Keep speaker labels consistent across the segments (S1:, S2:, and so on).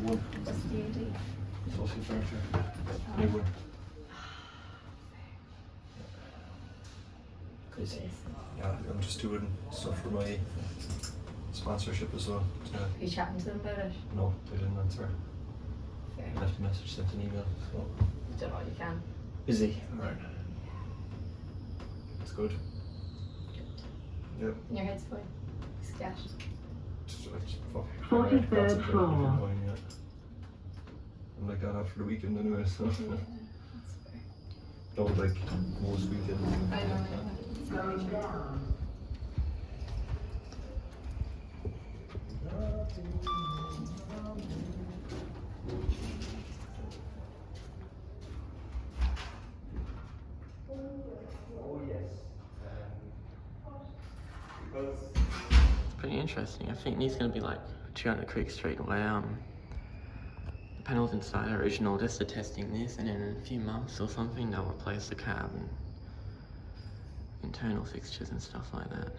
S1: one.
S2: What's the QLD?
S1: Social furniture. New one.
S2: Good days.
S1: Yeah, I'm just doing stuff for my sponsorship as well.
S2: Are you chatting to them about it?
S1: No, they didn't answer.
S2: Fair.
S1: I left a message, sent an email. So
S2: Don't know what you can.
S1: busy. Alright. It's good. Yep.
S2: And your head's fine. Scat.
S1: Just, I just fuck.
S3: 43rd
S1: Concentrate on
S3: floor.
S1: keeping going, yeah. I'm like that after the weekend anyway, so
S2: Yeah, that's fair.
S1: don't like most weekends.
S2: I know. It's very
S3: Going
S2: true.
S3: down.
S1: Oh yes. Because
S4: It's pretty interesting. I think these are going to be like 200 Creek Street where the panels inside are original just for testing this, and in a few months or something they'll replace the cab and internal fixtures and stuff like that.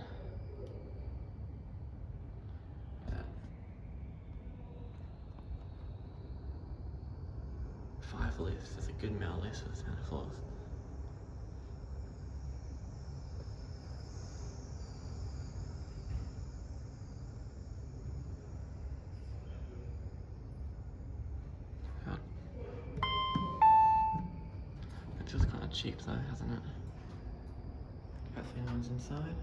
S4: Five lifts, there's a good amount of lifts for the Santa Claus. It's just kind of cheap though, hasn't it? Cafe lines inside.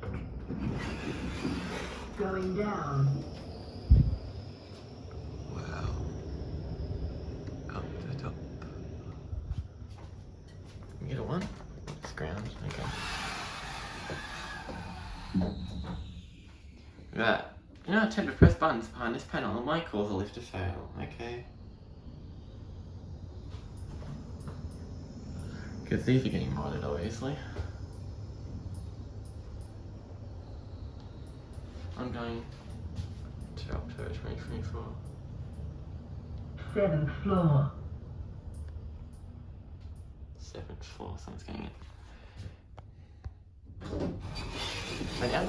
S3: Going down.
S4: Wow. Up the top. You get a one? It's ground, okay. Right. You know, I tend to press buttons behind this panel and might cause a lift to fail, okay? Because these are getting modded, obviously. I'm going to October 2024.
S3: 7th floor.
S4: 7th floor, someone's getting it. Right down.